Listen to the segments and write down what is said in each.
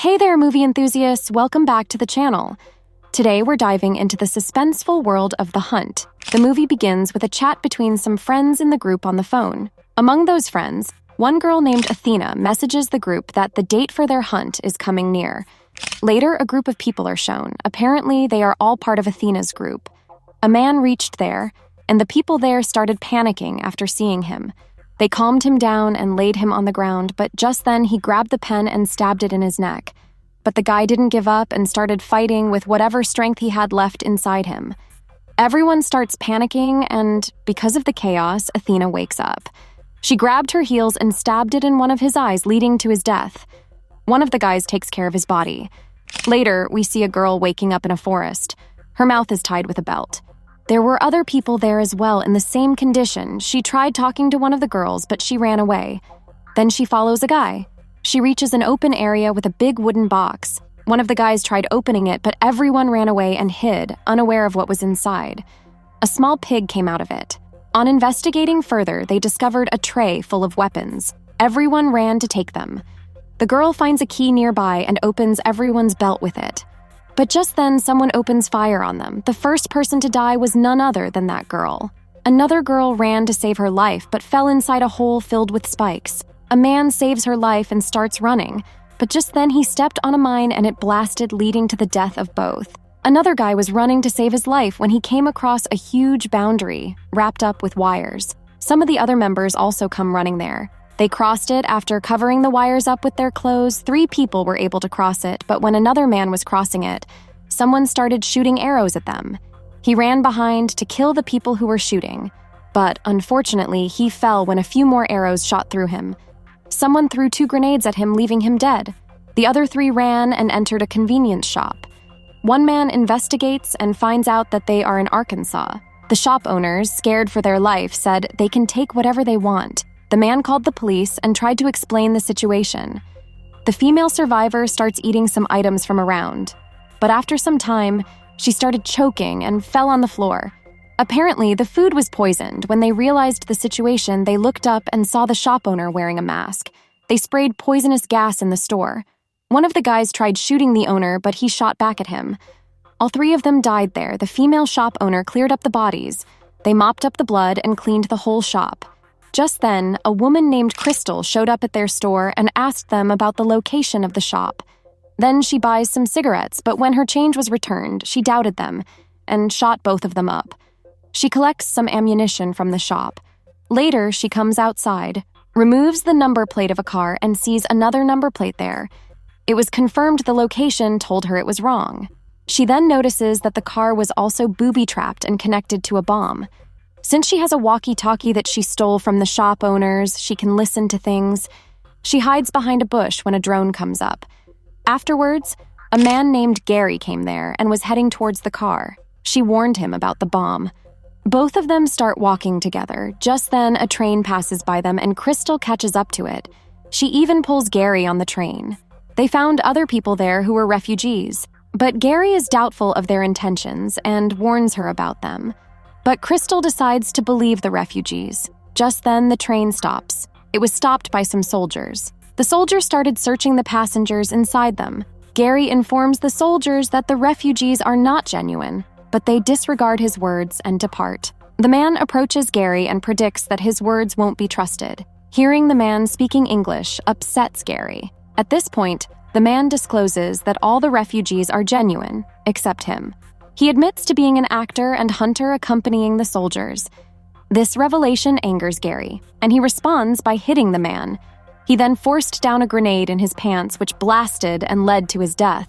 Hey there, movie enthusiasts! Welcome back to the channel. Today we're diving into the suspenseful world of The Hunt. The movie begins with a chat between some friends in the group on the phone. Among those friends, one girl named Athena messages the group that the date for their hunt is coming near. Later, a group of people are shown. Apparently, they are all part of Athena's group. A man reached there, and the people there started panicking after seeing him. They calmed him down and laid him on the ground, but just then he grabbed the pen and stabbed it in his neck. But the guy didn't give up and started fighting with whatever strength he had left inside him. Everyone starts panicking, and because of the chaos, Athena wakes up. She grabbed her heels and stabbed it in one of his eyes, leading to his death. One of the guys takes care of his body. Later, we see a girl waking up in a forest. Her mouth is tied with a belt. There were other people there as well in the same condition. She tried talking to one of the girls, but she ran away. Then she follows a guy. She reaches an open area with a big wooden box. One of the guys tried opening it, but everyone ran away and hid, unaware of what was inside. A small pig came out of it. On investigating further, they discovered a tray full of weapons. Everyone ran to take them. The girl finds a key nearby and opens everyone's belt with it. But just then, someone opens fire on them. The first person to die was none other than that girl. Another girl ran to save her life, but fell inside a hole filled with spikes. A man saves her life and starts running, but just then he stepped on a mine and it blasted, leading to the death of both. Another guy was running to save his life when he came across a huge boundary wrapped up with wires. Some of the other members also come running there. They crossed it after covering the wires up with their clothes. 3 people were able to cross it, but when another man was crossing it, someone started shooting arrows at them. He ran behind to kill the people who were shooting, but unfortunately, he fell when a few more arrows shot through him. Someone threw 2 grenades at him, leaving him dead. The other 3 ran and entered a convenience shop. One man investigates and finds out that they are in Arkansas. The shop owners, scared for their life, said they can take whatever they want. The man called the police and tried to explain the situation. The female survivor starts eating some items from around, but after some time, she started choking and fell on the floor. Apparently, the food was poisoned. When they realized the situation, they looked up and saw the shop owner wearing a mask. They sprayed poisonous gas in the store. One of the guys tried shooting the owner, but he shot back at him. All 3 of them died there. The female shop owner cleared up the bodies. They mopped up the blood and cleaned the whole shop. Just then, a woman named Crystal showed up at their store and asked them about the location of the shop. Then she buys some cigarettes, but when her change was returned, she doubted them and shot both of them up. She collects some ammunition from the shop. Later, she comes outside, removes the number plate of a car, and sees another number plate there. It was confirmed the location told her it was wrong. She then notices that the car was also booby-trapped and connected to a bomb. Since she has a walkie-talkie that she stole from the shop owners, she can listen to things. She hides behind a bush when a drone comes up. Afterwards, a man named Gary came there and was heading towards the car. She warned him about the bomb. Both of them start walking together. Just then, a train passes by them and Crystal catches up to it. She even pulls Gary on the train. They found other people there who were refugees, but Gary is doubtful of their intentions and warns her about them. But Crystal decides to believe the refugees. Just then, the train stops. It was stopped by some soldiers. The soldiers started searching the passengers inside them. Gary informs the soldiers that the refugees are not genuine, but they disregard his words and depart. The man approaches Gary and predicts that his words won't be trusted. Hearing the man speaking English upsets Gary. At this point, the man discloses that all the refugees are genuine, except him. He admits to being an actor and hunter accompanying the soldiers. This revelation angers Gary, and he responds by hitting the man. He then forced down a grenade in his pants, which blasted and led to his death.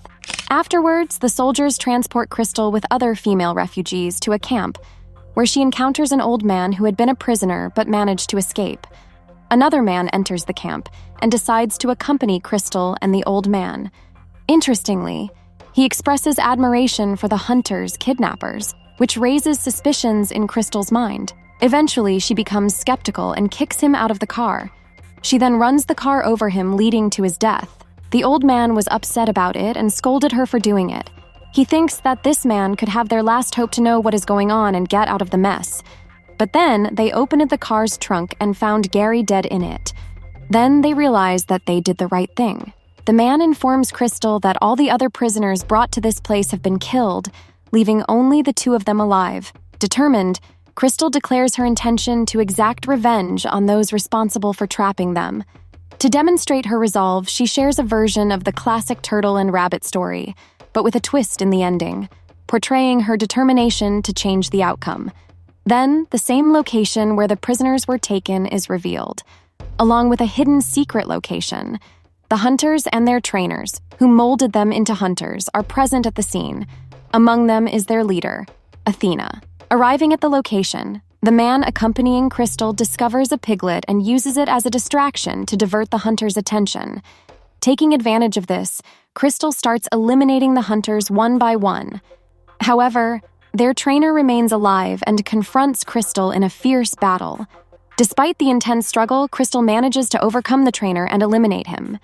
Afterwards, the soldiers transport Crystal with other female refugees to a camp, where she encounters an old man who had been a prisoner but managed to escape. Another man enters the camp and decides to accompany Crystal and the old man. Interestingly, he expresses admiration for the hunters' kidnappers, which raises suspicions in Crystal's mind. Eventually, she becomes skeptical and kicks him out of the car. She then runs the car over him, leading to his death. The old man was upset about it and scolded her for doing it. He thinks that this man could have their last hope to know what is going on and get out of the mess. But then, they opened the car's trunk and found Gary dead in it. Then they realized that they did the right thing. The man informs Crystal that all the other prisoners brought to this place have been killed, leaving only the two of them alive. Determined, Crystal declares her intention to exact revenge on those responsible for trapping them. To demonstrate her resolve, she shares a version of the classic turtle and rabbit story, but with a twist in the ending, portraying her determination to change the outcome. Then, the same location where the prisoners were taken is revealed, along with a hidden secret location. The hunters and their trainers, who molded them into hunters, are present at the scene. Among them is their leader, Athena. Arriving at the location, the man accompanying Crystal discovers a piglet and uses it as a distraction to divert the hunters' attention. Taking advantage of this, Crystal starts eliminating the hunters one by one. However, their trainer remains alive and confronts Crystal in a fierce battle. Despite the intense struggle, Crystal manages to overcome the trainer and eliminate him.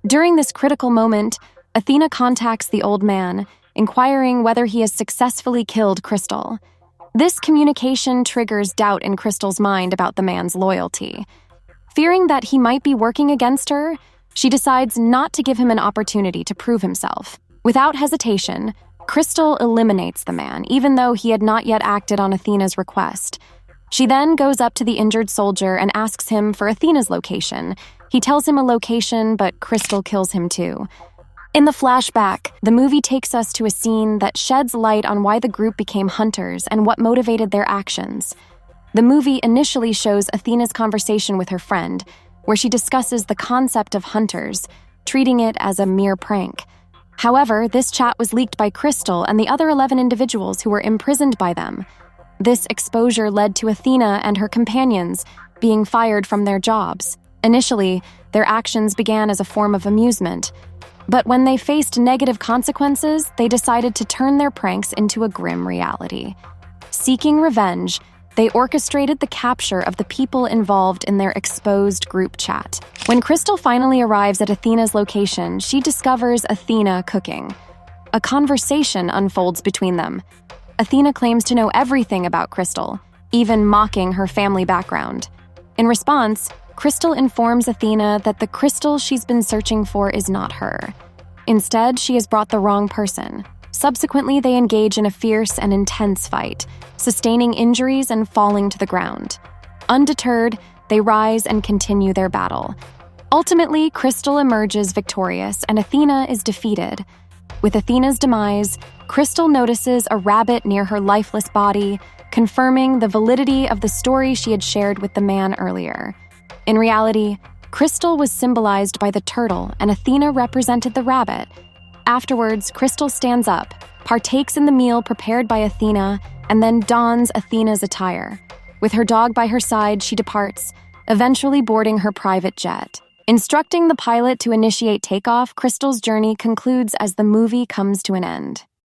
During this critical moment, Athena contacts the old man, inquiring whether he has successfully killed Crystal. This communication triggers doubt in Crystal's mind about the man's loyalty. Fearing that he might be working against her, she decides not to give him an opportunity to prove himself. Without hesitation, Crystal eliminates the man, even though he had not yet acted on Athena's request. She then goes up to the injured soldier and asks him for Athena's location. He tells him a location, but Crystal kills him too. In the flashback, the movie takes us to a scene that sheds light on why the group became hunters and what motivated their actions. The movie initially shows Athena's conversation with her friend, where she discusses the concept of hunters, treating it as a mere prank. However, this chat was leaked by Crystal and the other 11 individuals who were imprisoned by them. This exposure led to Athena and her companions being fired from their jobs. Initially, their actions began as a form of amusement, but when they faced negative consequences, they decided to turn their pranks into a grim reality. Seeking revenge, they orchestrated the capture of the people involved in their exposed group chat. When Crystal finally arrives at Athena's location, she discovers Athena cooking. A conversation unfolds between them. Athena claims to know everything about Crystal, even mocking her family background. In response, Crystal informs Athena that the Crystal she's been searching for is not her. Instead, she has brought the wrong person. Subsequently, they engage in a fierce and intense fight, sustaining injuries and falling to the ground. Undeterred, they rise and continue their battle. Ultimately, Crystal emerges victorious and Athena is defeated. With Athena's demise, Crystal notices a rabbit near her lifeless body, confirming the validity of the story she had shared with the man earlier. In reality, Crystal was symbolized by the turtle and Athena represented the rabbit. Afterwards, Crystal stands up, partakes in the meal prepared by Athena, and then dons Athena's attire. With her dog by her side, she departs, eventually boarding her private jet. Instructing the pilot to initiate takeoff, Crystal's journey concludes as the movie comes to an end.